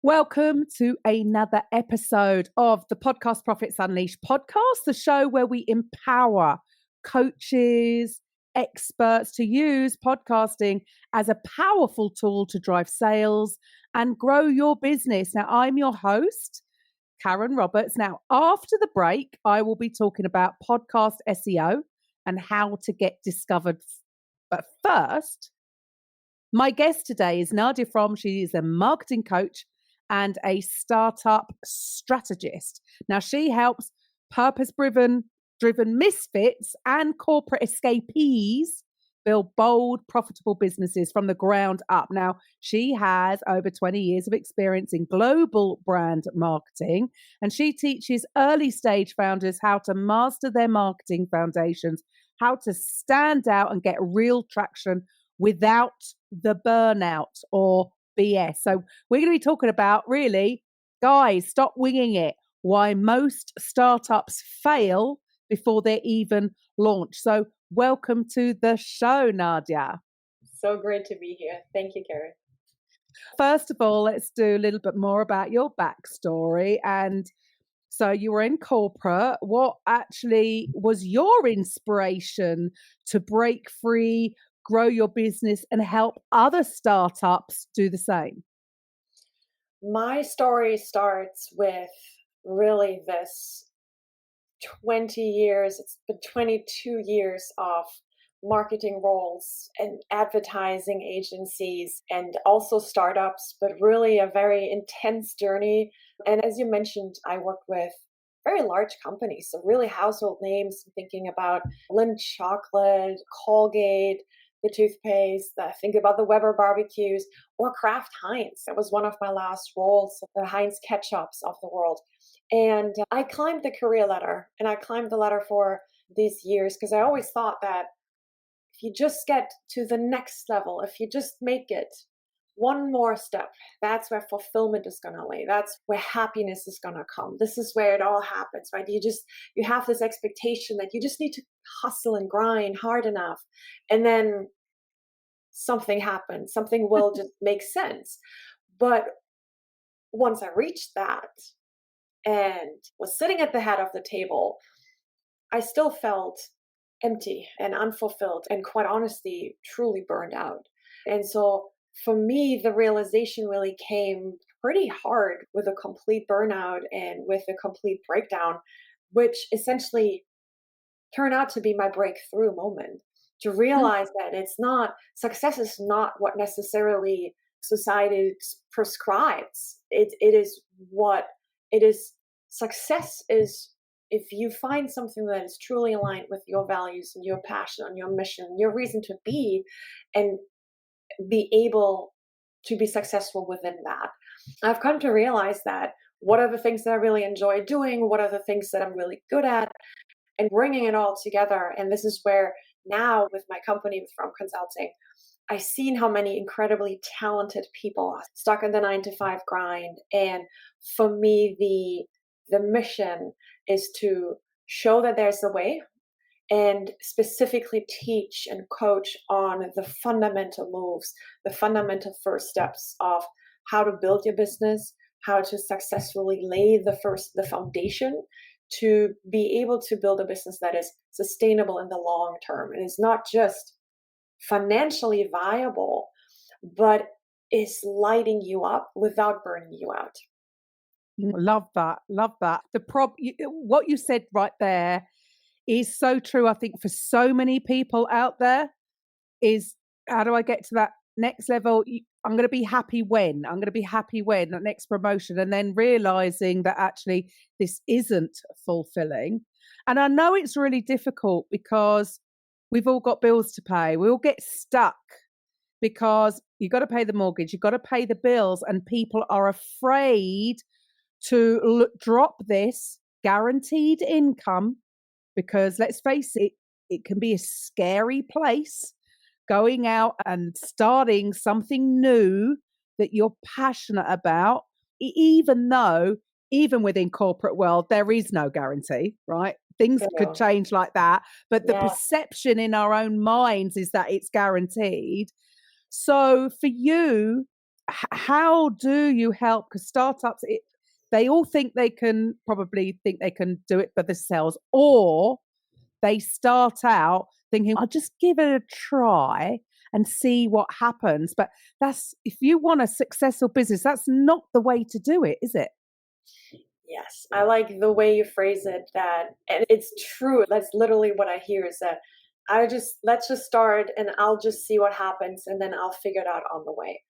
Welcome to another episode of the Podcast Profits Unleashed podcast, the show where we empower coaches, experts to use podcasting as a powerful tool to drive sales and grow your business. Now, I'm your host, Karen Roberts. Now, after the break, I will be talking about podcast SEO and how to get discovered. But first, my guest today is Nadja Fromm. She is a marketing coach and a startup strategist. Now, she helps purpose-driven misfits and corporate escapees build bold, profitable businesses from the ground up. Now, she has over 20 years of experience in global brand marketing, and she teaches early stage founders how to master their marketing foundations, how to stand out and get real traction without the burnout or BS. So we're going to be talking about, really, guys, stop winging it, why most startups fail before they're even launched. So welcome to the show, Nadja. So great to be here. Thank you, Karen. First of all, let's do a little bit more about your backstory. And so you were in corporate. What actually was your inspiration to break free, grow your business, and help other startups do the same? My story starts with really this 20 years, it's been 22 years of marketing roles and advertising agencies and also startups, but really a very intense journey. And as you mentioned, I worked with very large companies, so really household names, thinking about Lindt chocolate, Colgate, the toothpaste, think about the Weber barbecues, or Kraft Heinz. That was one of my last roles, the Heinz ketchups of the world. And I climbed the career ladder, and I climbed the ladder for these years because I always thought that if you just get to the next level, if you just make it one more step, that's where fulfillment is going to lay. That's where happiness is going to come. This is where it all happens, right? You have this expectation that you just need to hustle and grind hard enough, and then something happens. Something will just make sense. But once I reached that and was sitting at the head of the table, I still felt empty and unfulfilled and, quite honestly, truly burned out. And so for me, the realization really came pretty hard with a complete burnout and with a complete breakdown, which essentially turned out to be my breakthrough moment, to realize that success is not what necessarily society prescribes. It is what it is. Success is if you find something that is truly aligned with your values and your passion and your mission, your reason to be, and be able to be successful within that. I've come to realize that what are the things that I really enjoy doing? What are the things that I'm really good at? And bringing it all together. And this is where now with my company, with Fromm Consulting, I've seen how many incredibly talented people are stuck in the 9-to-5 grind. And for me, the mission is to show that there's a way, and specifically teach and coach on the fundamental moves, the fundamental first steps of how to build your business, how to successfully lay the foundation to be able to build a business that is sustainable in the long term. And is not just financially viable, but is lighting you up without burning you out. Love that. Love that. What you said right there is so true. I think for so many people out there is, how do I get to that next level? I'm going to be happy when that next promotion, and then realizing that actually this isn't fulfilling. And I know it's really difficult because we've all got bills to pay. We all get stuck because you've got to pay the mortgage, you've got to pay the bills, and people are afraid to drop this guaranteed income because, let's face it, it can be a scary place, going out and starting something new that you're passionate about, even though, even within corporate world, there is no guarantee, right? Things could change like that. But the perception in our own minds is that it's guaranteed. So for you, how do you help? Because startups, they all probably think they can do it for themselves, or they start out thinking, I'll just give it a try and see what happens. But if you want a successful business, that's not the way to do it, is it? Yes, I like the way you phrase it, and it's true. That's literally what I hear is that let's just start and I'll just see what happens and then I'll figure it out on the way.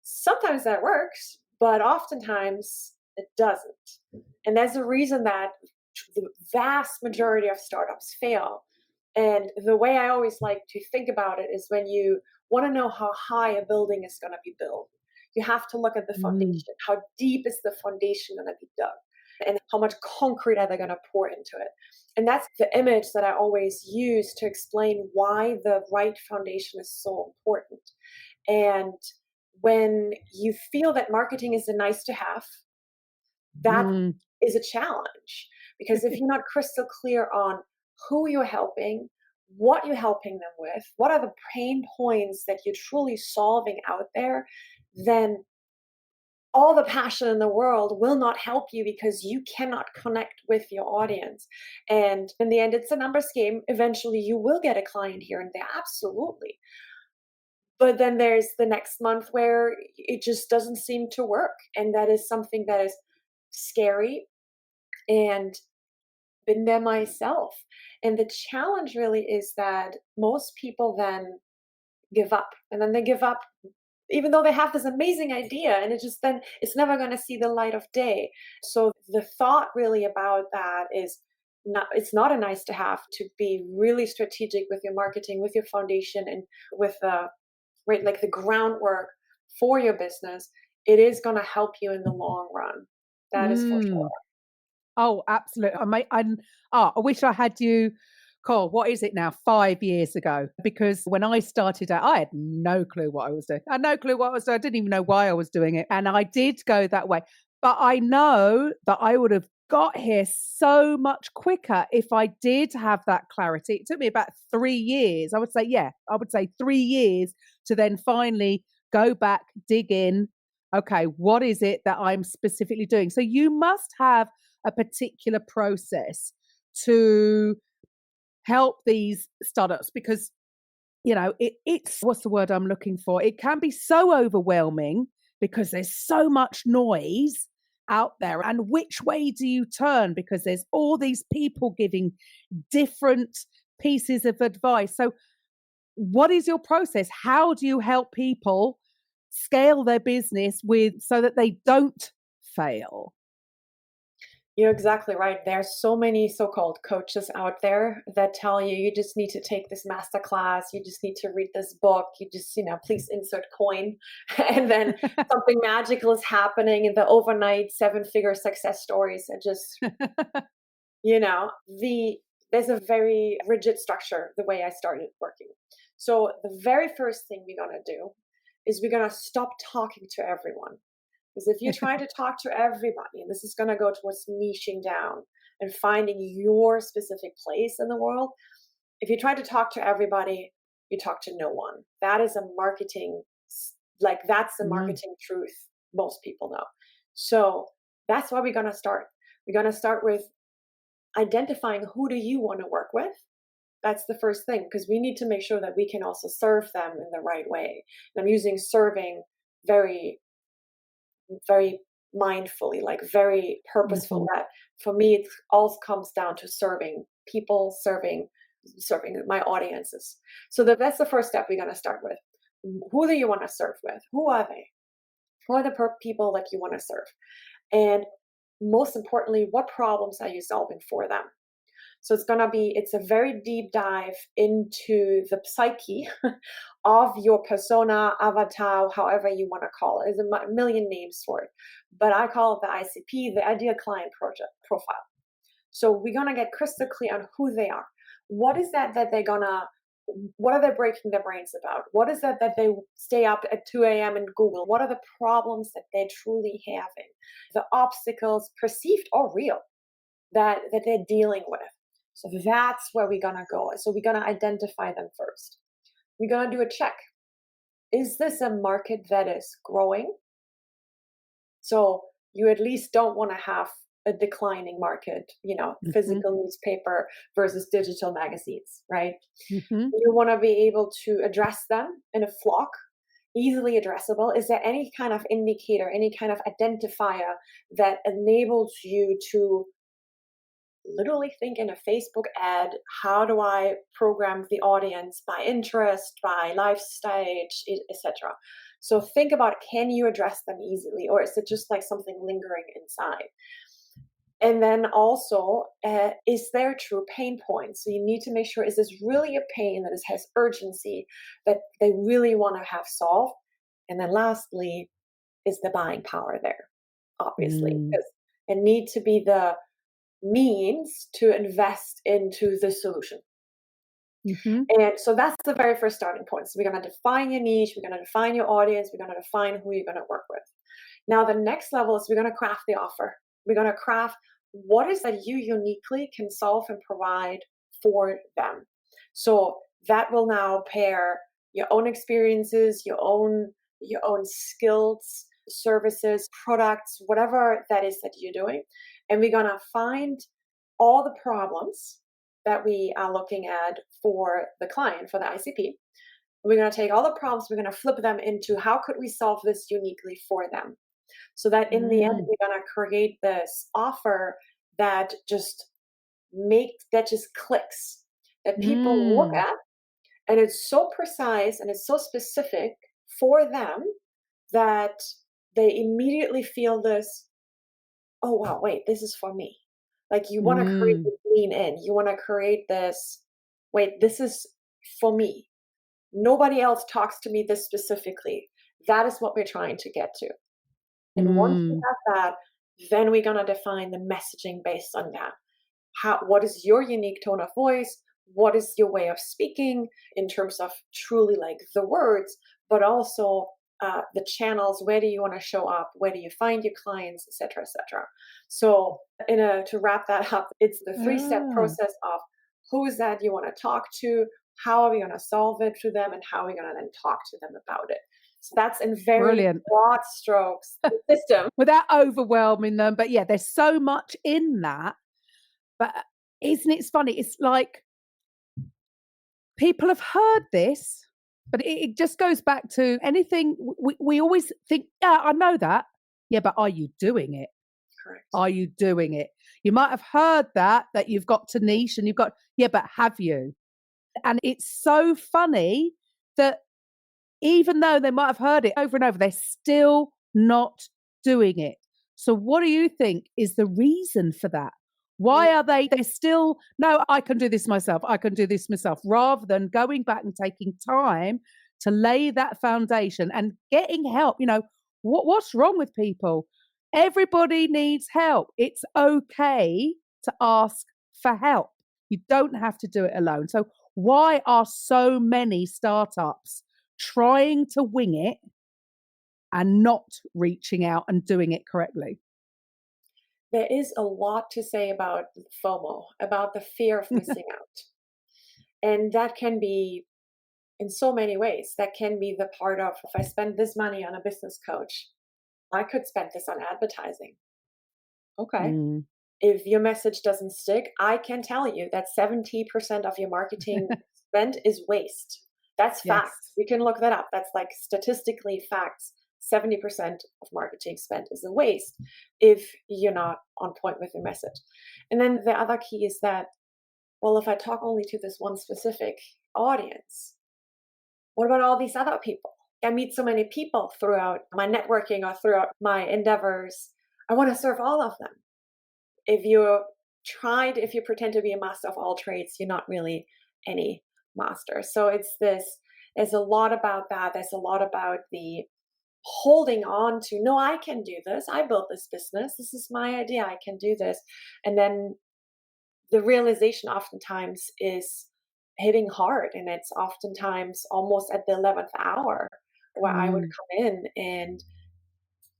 Sometimes that works, but oftentimes it doesn't. And there's a reason that the vast majority of startups fail. And the way I always like to think about it is when you want to know how high a building is going to be built, you have to look at the Mm. foundation. How deep is the foundation going to be dug? And how much concrete are they going to pour into it? And that's the image that I always use to explain why the right foundation is so important. And when you feel that marketing is a nice to have, that Mm. is a challenge. Because if you're not crystal clear on who you're helping, what you're helping them with, what are the pain points that you're truly solving out there, then all the passion in the world will not help you because you cannot connect with your audience. And in the end, it's a numbers game. Eventually, you will get a client here and there, absolutely. But then there's the next month where it just doesn't seem to work. And that is something that is scary, and been there myself. And the challenge really is that most people then give up, and then they give up even though they have this amazing idea, and it's never going to see the light of day. So the thought really about that is it's not a nice to have, to be really strategic with your marketing, with your foundation, and with like the groundwork for your business. It is going to help you in the long run. That is for sure. Mm. Oh, absolutely. I wish I had you, Cole, what is it now? 5 years ago. Because when I started out, I had no clue what I was doing. I had no clue what I was doing. I didn't even know why I was doing it. And I did go that way. But I know that I would have got here so much quicker if I did have that clarity. It took me about 3 years. I would say 3 years to then finally go back, dig in. Okay, what is it that I'm specifically doing? So you must have a particular process to help these startups, because it's what's the word I'm looking for, it can be so overwhelming because there's so much noise out there, and which way do you turn, because there's all these people giving different pieces of advice. So what is your process? How do you help people scale their business so that they don't fail? You're exactly right. There's so many so-called coaches out there that tell you you just need to take this master class, you just need to read this book, you just, please insert coin, and then something magical is happening, and the overnight seven-figure success stories are just, you know, there's a very rigid structure the way I started working. So the very first thing we're gonna do is we're gonna stop talking to everyone. Because if you try to talk to everybody, and this is going to go towards niching down and finding your specific place in the world, if you try to talk to everybody, you talk to no one. That is that's the Mm. marketing truth most people know. So that's why we're going to start. We're going to start with identifying who do you want to work with. That's the first thing, because we need to make sure that we can also serve them in the right way. And I'm using serving very very mindfully, like very purposeful. Mhm. That for me, it all comes down to serving people, serving my audiences. So that's the first step we're going to start with. Who do you want to serve with? Who are they? Who are the people that you want to serve? And most importantly, what problems are you solving for them? So it's a very deep dive into the psyche of your persona, avatar, however you want to call it. There's a million names for it, but I call it the ICP, the ideal client project profile. So we're going to get crystal clear on who they are. What is that what are they breaking their brains about? What is that they stay up at 2 a.m. and Google? What are the problems that they're truly having? The obstacles, perceived or real, that they're dealing with. So that's where we're going to go. So we're going to identify them first. We're going to do a check. is this a market that is growing? So you at least don't want to have a declining market, Mhm. physical newspaper versus digital magazines, right? Mhm. You want to be able to address them in a flock, easily addressable. Is there any kind of indicator, any kind of identifier that enables you to literally think in a Facebook ad, how do I program the audience by interest, by life stage, etc. So think about, can you address them easily, or is it just like something lingering inside? And then also, is there true pain points? So you need to make sure, is this really a pain that has urgency, that they really want to have solved? And then lastly, is the buying power there? Obviously, Mm. because it needs to be the means to invest into the solution. Mhm. And so that's the very first starting point. So we're going to define your niche, we're going to define your audience, we're going to define who you're going to work with. Now, the next level is we're going to craft the offer. We're going to craft what is that you uniquely can solve and provide for them. So that will now pair your own experiences, your own skills, services, products, whatever that is that you're doing. And we're going to find all the problems that we are looking at for the client, for the ICP. We're going to take all the problems, we're going to flip them into how could we solve this uniquely for them? So that in the end, Mm. we're going to create this offer that just clicks, that people look Mm. at, and it's so precise and it's so specific for them that they immediately feel this, oh wow, wait, this is for me. Like you want to create Mm. this lean in, you want to create this, wait, this is for me. Nobody else talks to me this specifically. That is what we're trying to get to. And once we Mm. have that, then we're going to define the messaging based on that. What is your unique tone of voice? What is your way of speaking in terms of truly like the words, but also the channels? Where do you want to show up? Where do you find your clients, et cetera, et cetera. So to wrap that up, it's the 3-step Ah. process of who is that you want to talk to, how are we going to solve it to them, and how are we going to then talk to them about it. So that's in very Brilliant. broad strokes the system. Without overwhelming them. But yeah, there's so much in that. But isn't it funny? It's like people have heard this, but it just goes back to anything. We always think, yeah, I know that. Yeah, but are you doing it? Correct. Are you doing it? You might have heard that you've got to niche and you've got, yeah, but have you? And it's so funny that even though they might have heard it over and over, they're still not doing it. So what do you think is the reason for that? Why are they still, no, I can do this myself. I can do this myself, rather than going back and taking time to lay that foundation and getting help. What's wrong with people? Everybody needs help. It's okay to ask for help. You don't have to do it alone. So why are so many startups trying to wing it and not reaching out and doing it correctly? There is a lot to say about FOMO, about the fear of missing out. And that can be in so many ways. That can be the part of, if I spend this money on a business coach, I could spend this on advertising. Okay. Mm. If your message doesn't stick, I can tell you that 70% of your marketing spend is waste. That's facts. Yes. You can look that up. That's like statistically facts. 70% of marketing spend is a waste if you're not on point with your message. And then the other key is that, well, if I talk only to this one specific audience, what about all these other people? I meet so many people throughout my networking or throughout my endeavors. I want to serve all of them. If you pretend to be a master of all trades, you're not really any master. So there's a lot about that. There's a lot about the holding on to, no, I can do this. I built this business. This is my idea. I can do this. And then the realization oftentimes is hitting hard. And it's oftentimes almost at the 11th hour where I would Mm. come in and,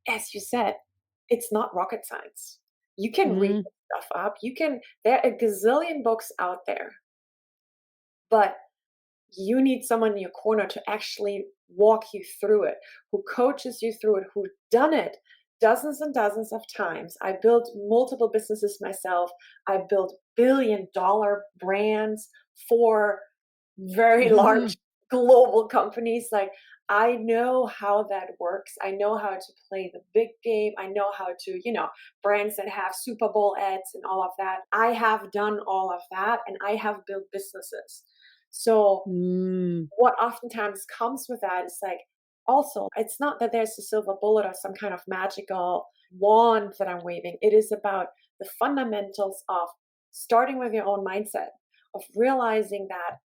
as you said, it's not rocket science. You can read Mm. stuff up. There are a gazillion books out there, but you need someone in your corner to actually walk you through it, who coaches you through it, who done it dozens and dozens of times. I built multiple businesses myself. I built billion-dollar brands for very large global companies. Like, I know how that works. I know how to play the big game. I know how to, brands that have Super Bowl ads and all of that. I have done all of that, and I have built businesses. So what oftentimes comes with that is like, also, it's not that there's a silver bullet or some kind of magical wand that I'm waving. It is about the fundamentals of starting with your own mindset, of realizing that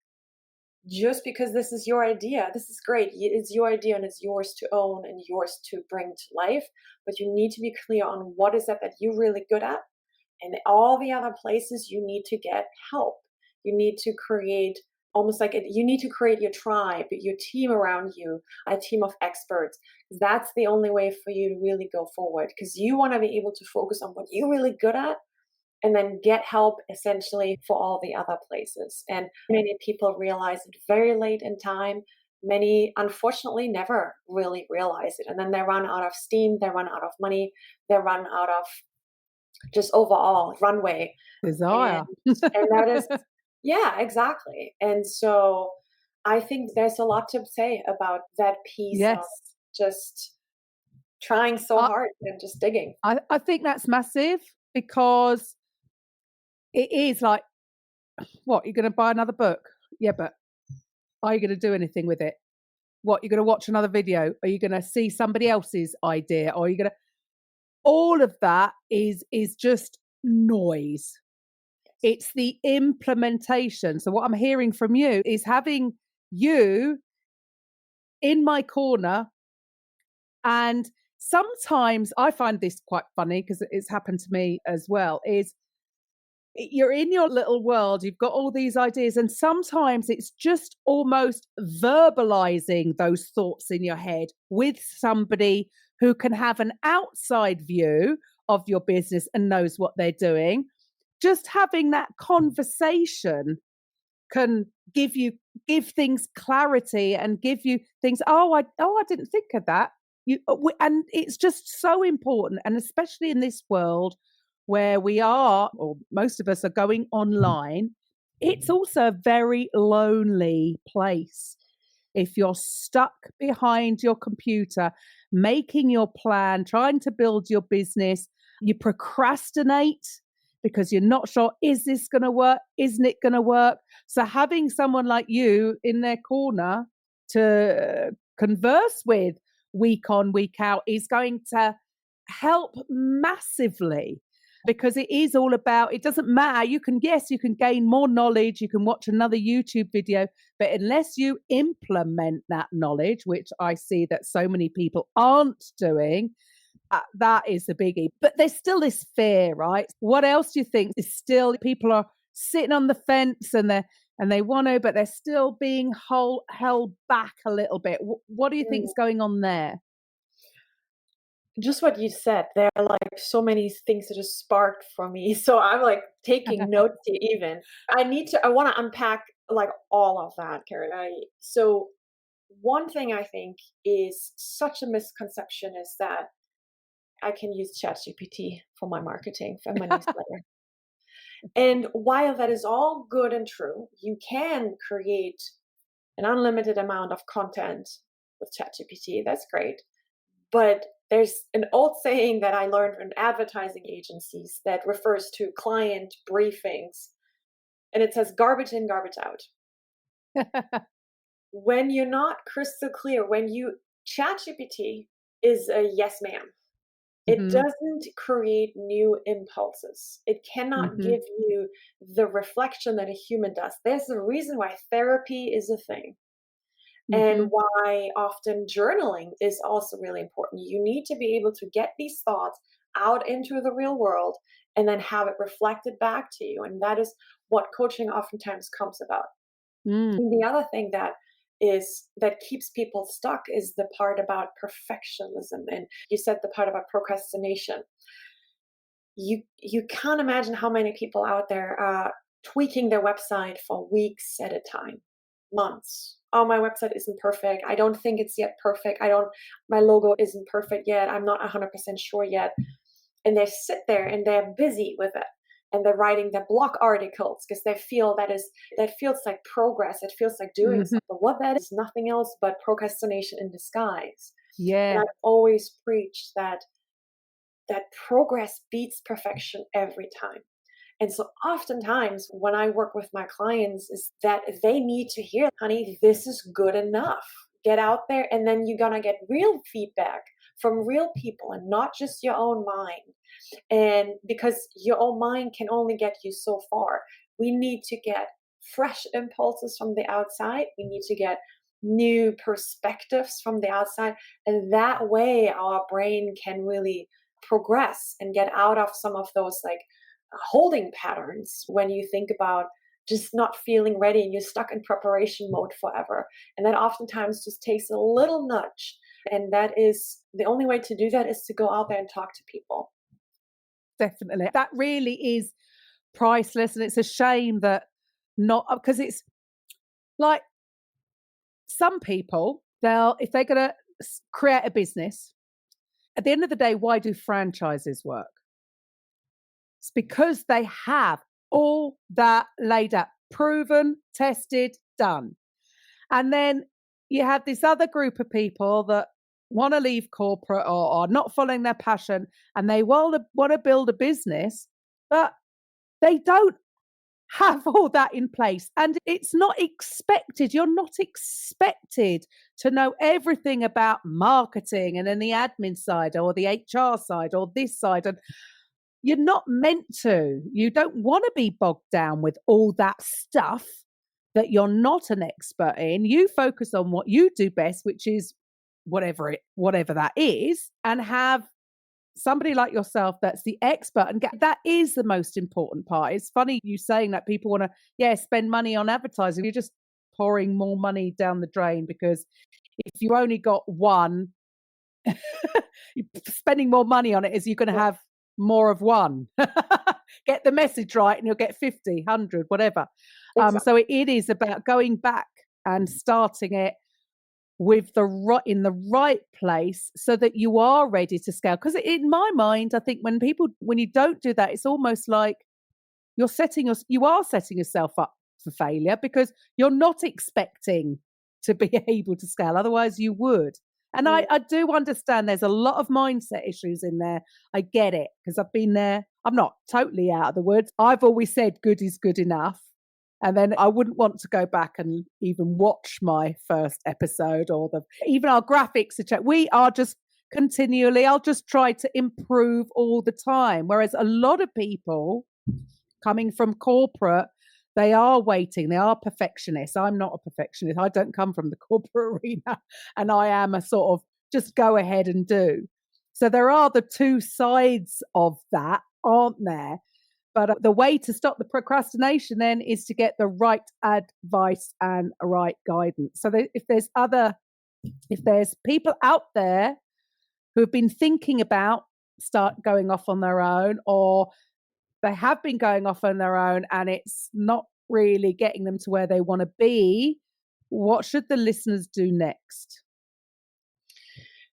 just because this is your idea, this is great. It's your idea and it's yours to own and yours to bring to life. But you need to be clear on what is it that you're really good at. And all the other places you need to get help. You need to create you need to create your tribe, your team around you, a team of experts. That's the only way for you to really go forward, because you want to be able to focus on what you're really good at and then get help essentially for all the other places. And many people realize it very late in time. Many, unfortunately, never really realize it. And then they run out of steam, they run out of money, they run out of just overall runway. Desire. And that is, yeah, exactly. And so I think there's a lot to say about that piece of just trying so hard and just digging. I think that's massive, because it is like, what, you're going to buy another book? Yeah, but are you going to do anything with it? What, you're going to watch another video? Are you going to see somebody else's idea? Or are you going to... All of that is just noise. It's the implementation. So what I'm hearing from you is having you in my corner. And sometimes I find this quite funny, because it's happened to me as well, is you're in your little world, you've got all these ideas, and sometimes it's just almost verbalizing those thoughts in your head with somebody who can have an outside view of your business and knows what they're doing. Just having that conversation can give things clarity and give you things. I didn't think of that. And it's just so important, and especially in this world where we are, or most of us are going online, it's also a very lonely place. If you're stuck behind your computer, making your plan, trying to build your business, you procrastinate because you're not sure, is this going to work? Isn't it going to work? So having someone like you in their corner to converse with week on, week out is going to help massively, because it is all about, it doesn't matter. You can gain more knowledge. You can watch another YouTube video, but unless you implement that knowledge, which I see that so many people aren't doing, that is the biggie. But there's still this fear, right? What else do you think is still, people are sitting on the fence and they want to, but they're still being held back a little bit. What do you think is going on there? Just what you said, there are like so many things that just sparked for me. So I'm like taking notes here even. I want to unpack like all of that, Karen. So one thing I think is such a misconception is that I can use ChatGPT for my marketing, for my newsletter. And while that is all good and true, you can create an unlimited amount of content with ChatGPT. That's great. But there's an old saying that I learned from advertising agencies that refers to client briefings. And it says garbage in, garbage out. When you're not crystal clear, ChatGPT is a yes ma'am. It doesn't create new impulses. It cannot give you the reflection that a human does. There's a reason why therapy is a thing. And why often journaling is also really important. You need to be able to get these thoughts out into the real world and then have it reflected back to you. And that is what coaching oftentimes comes about. And the other thing that keeps people stuck is the part about perfectionism. And you said the part about procrastination. You can't imagine how many people out there are tweaking their website for weeks at a time, months, oh, my website isn't perfect. I don't think it's yet perfect. My logo isn't perfect yet. I'm not 100% sure yet. And they sit there and they're busy with it. And they're writing their blog articles because they feel that feels like progress. It feels like doing something. But what that is nothing else but procrastination in disguise. Yeah. And I've always preached that progress beats perfection every time. And so oftentimes when I work with my clients is that they need to hear, honey, this is good enough. Get out there, and then you're going to get real feedback from real people and not just your own mind. And because your own mind can only get you so far, we need to get fresh impulses from the outside. We need to get new perspectives from the outside. And that way our brain can really progress and get out of some of those like holding patterns when you think about just not feeling ready and you're stuck in preparation mode forever. And that oftentimes just takes a little nudge. And that is the only way to do that is to go out there and talk to people. Definitely. That really is priceless. And it's a shame that not, because it's like some people, if they're going to create a business, at the end of the day, why do franchises work? It's because they have all that laid out, proven, tested, done. And then you have this other group of people that want to leave corporate or are not following their passion, and they want to build a business, but they don't have all that in place. And it's not expected. You're not expected to know everything about marketing and then the admin side or the HR side or this side. And you're not meant to. You don't want to be bogged down with all that stuff that you're not an expert in. You focus on what you do best, which is whatever that is, and have somebody like yourself that's the expert, and that is the most important part. It's funny you saying that people want to spend money on advertising. You're just pouring more money down the drain, because if you only got one, spending more money on it is you're going to have more of one. Get the message right and you'll get 50, 100, whatever. Exactly. So it is about going back and starting it with in the right place so that you are ready to scale. Because in my mind, I think when you don't do that, it's almost like you are setting yourself up for failure, because you're not expecting to be able to scale. Otherwise you would. And I do understand there's a lot of mindset issues in there. I get it, because I've been there. I'm not totally out of the woods. I've always said good is good enough. And then I wouldn't want to go back and even watch my first episode or even our graphics to check. We are just continually, I'll just try to improve all the time. Whereas a lot of people coming from corporate, they are waiting. They are perfectionists. I'm not a perfectionist. I don't come from the corporate arena, and I am a sort of just go ahead and do. So there are the two sides of that, aren't there? But the way to stop the procrastination then is to get the right advice and right guidance. So if there's people out there who have been thinking about start going off on their own, or they have been going off on their own and it's not really getting them to where they want to be, what should the listeners do next?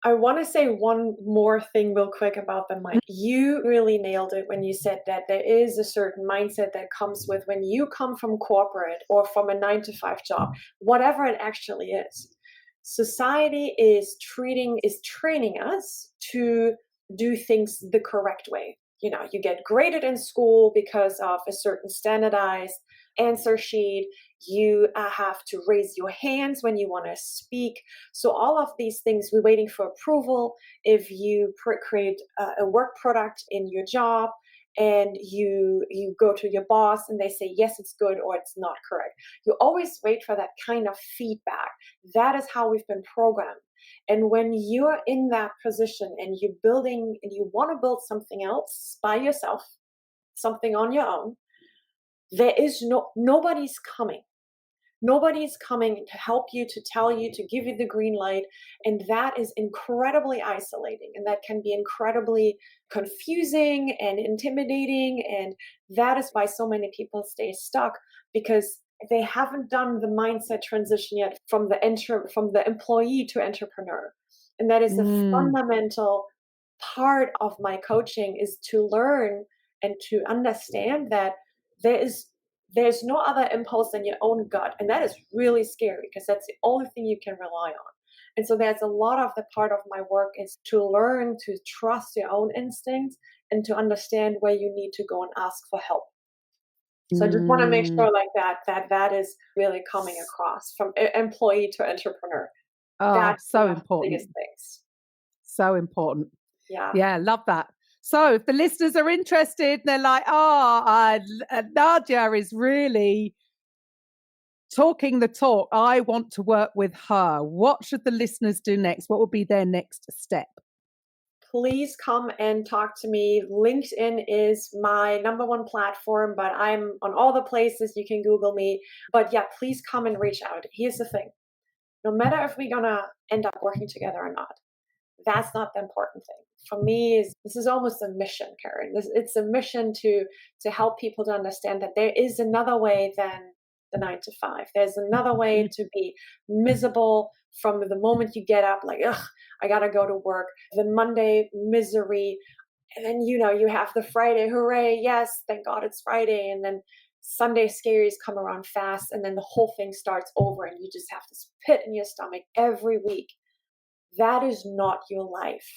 I want to say one more thing real quick about the mind. You really nailed it when you said that there is a certain mindset that comes with when you come from corporate or from a 9-to-5 job, whatever it actually is. Society is training us to do things the correct way. You know, you get graded in school because of a certain standardized answer sheet. You have to raise your hands when you want to speak. So all of these things, we're waiting for approval. If you create a work product in your job and you go to your boss and they say, yes, it's good or it's not correct, you always wait for that kind of feedback. That is how we've been programmed. And when you're in that position and you want to build something else by yourself, something on your own, there is nobody's coming. Nobody's coming to help you, to tell you, to give you the green light. And that is incredibly isolating. And that can be incredibly confusing and intimidating. And that is why so many people stay stuck, because they haven't done the mindset transition yet from the employee to entrepreneur. And that is a fundamental part of my coaching, is to learn and to understand that there's no other impulse than your own gut. And that is really scary, because that's the only thing you can rely on. And so that's a lot of the part of my work, is to learn to trust your own instincts and to understand where you need to go and ask for help. So I just want to make sure like that is really coming across from employee to entrepreneur. Oh, That's so one of the important. biggest things. So important. Yeah. Yeah, love that. So if the listeners are interested, they're like, Nadja is really talking the talk. I want to work with her. What should the listeners do next? What would be their next step? Please come and talk to me. LinkedIn is my number one platform, but I'm on all the places. You can Google me. But yeah, please come and reach out. Here's the thing. No matter if we're going to end up working together or not, that's not the important thing. For me, this is almost a mission, Karen. It's a mission to help people to understand that there is another way than the 9 to 5. There's another way to be miserable from the moment you get up, like, ugh, I got to go to work. The Monday misery. And then, you have the Friday, hooray, yes, thank God it's Friday. And then Sunday scaries come around fast. And then the whole thing starts over and you just have this pit in your stomach every week. That is not your life.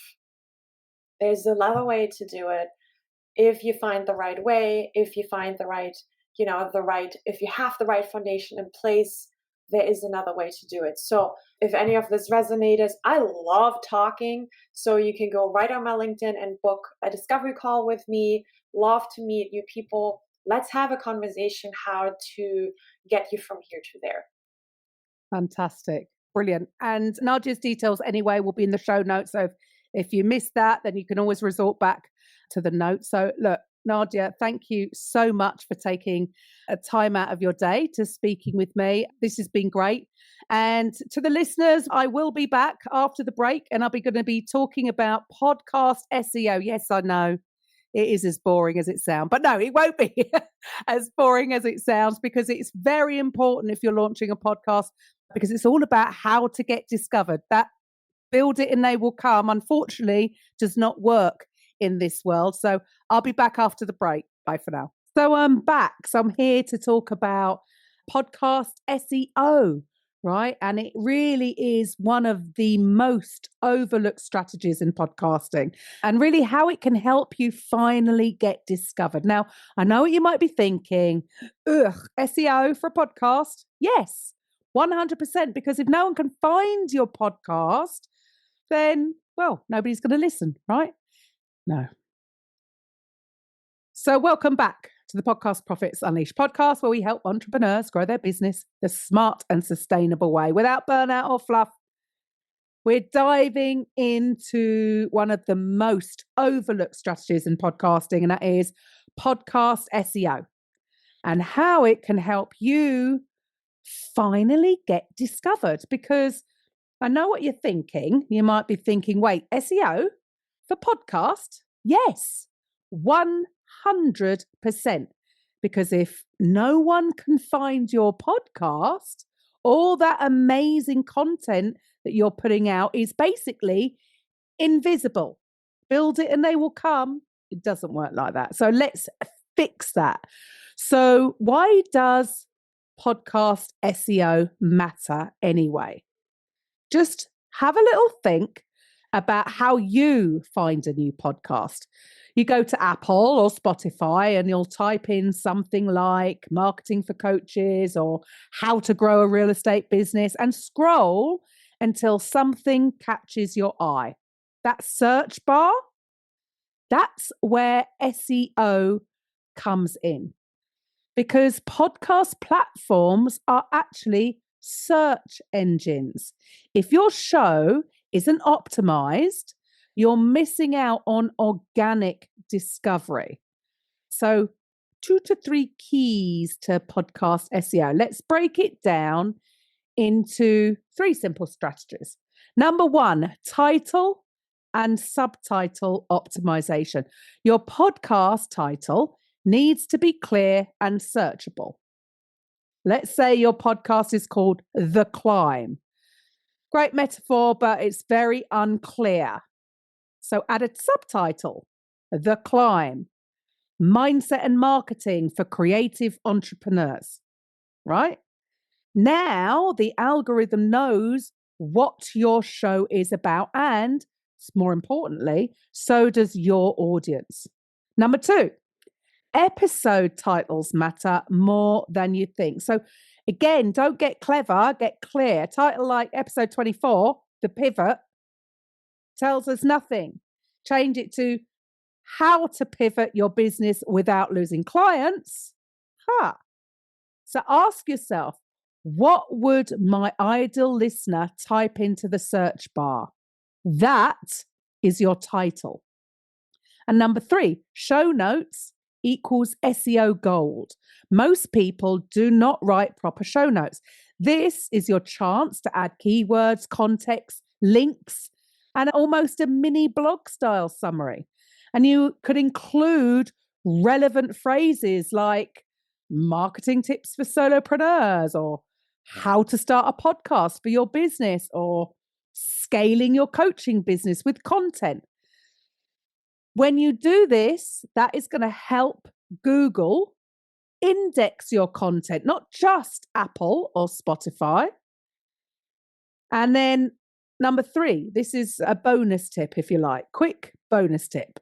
There's another way to do it. If you find the right way, if you find the right, if you have the right foundation in place, there is another way to do it. So if any of this resonated, I love talking. So you can go right on my LinkedIn and book a discovery call with me. Love to meet you people. Let's have a conversation how to get you from here to there. Fantastic. Brilliant. And Nadja's details anyway will be in the show notes. So if you missed that, then you can always resort back to the notes. So look, Nadja, thank you so much for taking a time out of your day to speaking with me. This has been great. And to the listeners, I will be back after the break and I'll be going to be talking about podcast SEO. Yes, I know it is as boring as it sounds, but no, it won't be as boring as it sounds, because it's very important if you're launching a podcast, because it's all about how to get discovered. That build it and they will come, unfortunately, does not work in this world. So I'll be back after the break. Bye for now. So I'm back. So I'm here to talk about podcast SEO, right? And it really is one of the most overlooked strategies in podcasting, and really how it can help you finally get discovered. Now, I know what you might be thinking, SEO for a podcast? Yes, 100%, because if no one can find your podcast, then, well, nobody's going to listen, right? No. So welcome back to the Podcast Profits Unleashed podcast, where we help entrepreneurs grow their business the smart and sustainable way without burnout or fluff. We're diving into one of the most overlooked strategies in podcasting, and that is podcast SEO, and how it can help you finally get discovered. Because I know what you're thinking. You might be thinking, wait, SEO for podcast? Yes, 100%. Because if no one can find your podcast, all that amazing content that you're putting out is basically invisible. Build it and they will come. It doesn't work like that. So let's fix that. So why does podcast SEO matter anyway? Just have a little think about how you find a new podcast. You go to Apple or Spotify and you'll type in something like marketing for coaches or how to grow a real estate business, and scroll until something catches your eye. That search bar, that's where SEO comes in, because podcast platforms are actually search engines. If your show isn't optimized, you're missing out on organic discovery. So 2 to 3 keys to podcast SEO. Let's break it down into 3 simple strategies. Number 1, title and subtitle optimization. Your podcast title needs to be clear and searchable. Let's say your podcast is called The Climb. Great metaphor, but it's very unclear. So add a subtitle, The Climb, Mindset and Marketing for Creative Entrepreneurs, right? Now the algorithm knows what your show is about, and more importantly, so does your audience. Number 2, episode titles matter more than you think. So again, don't get clever, get clear. Title like episode 24, The Pivot, tells us nothing. Change it to How to Pivot Your Business Without Losing Clients. So ask yourself, what would my ideal listener type into the search bar? That is your title. And number 3, show notes equals SEO gold. Most people do not write proper show notes. This is your chance to add keywords, context, links, and almost a mini blog style summary. And you could include relevant phrases like marketing tips for solopreneurs, or how to start a podcast for your business, or scaling your coaching business with content. When you do this, that is going to help Google index your content, not just Apple or Spotify. And then number 3, this is a bonus tip, if you like, quick bonus tip.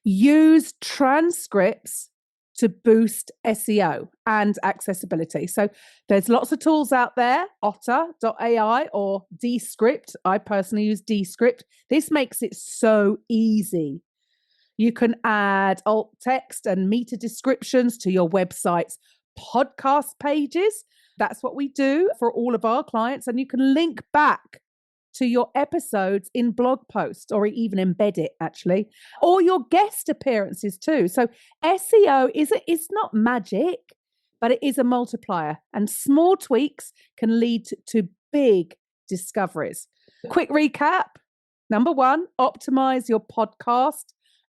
Use transcripts to boost SEO and accessibility. So there's lots of tools out there, otter.ai or Descript. I personally use Descript. This makes it so easy. You can add alt text and meta descriptions to your website's podcast pages. That's what we do for all of our clients. And you can link back to your episodes in blog posts, or even embed it actually, or your guest appearances too. So SEO is not magic, but it is a multiplier, and small tweaks can lead to big discoveries. Quick recap. Number 1, optimize your podcast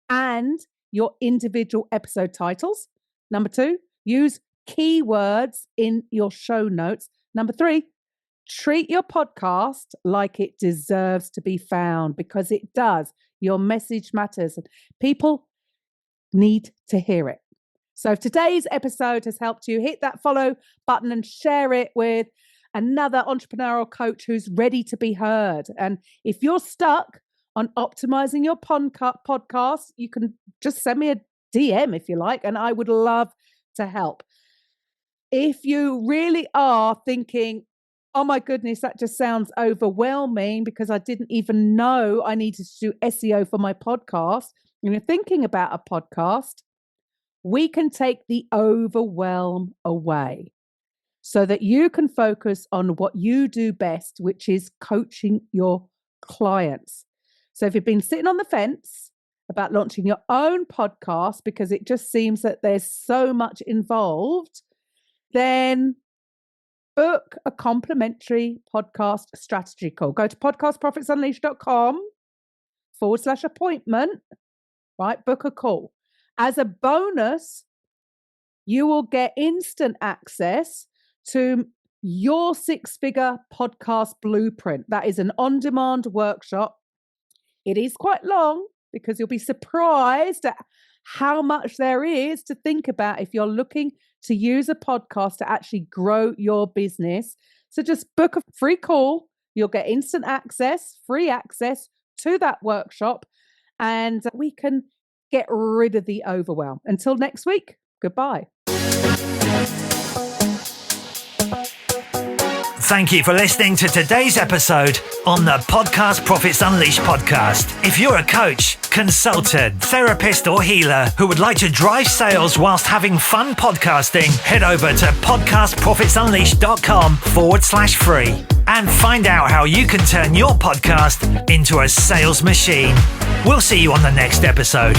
and your individual episode titles. Number 2, use keywords in your show notes. Number 3, treat your podcast like it deserves to be found, because it does. Your message matters. People need to hear it. So if today's episode has helped you, hit that follow button and share it with another entrepreneurial coach who's ready to be heard. And if you're stuck on optimizing your podcast, you can just send me a DM if you like, and I would love to help. If you really are thinking, oh my goodness, that just sounds overwhelming because I didn't even know I needed to do SEO for my podcast, and you're thinking about a podcast, we can take the overwhelm away so that you can focus on what you do best, which is coaching your clients. So if you've been sitting on the fence about launching your own podcast because it just seems that there's so much involved, then book a complimentary podcast strategy call. Go to podcastprofitsunleashed.com/appointment, right? Book a call. As a bonus, you will get instant access to your 6-figure podcast blueprint. That is an on-demand workshop. It is quite long because you'll be surprised at how much there is to think about if you're looking to use a podcast to actually grow your business. So just book a free call. You'll get instant access, free access to that workshop, and we can get rid of the overwhelm. Until next week, goodbye. Thank you for listening to today's episode on the Podcast Profits Unleashed podcast. If you're a coach, consultant, therapist, or healer who would like to drive sales whilst having fun podcasting, head over to podcastprofitsunleashed.com/free and find out how you can turn your podcast into a sales machine. We'll see you on the next episode.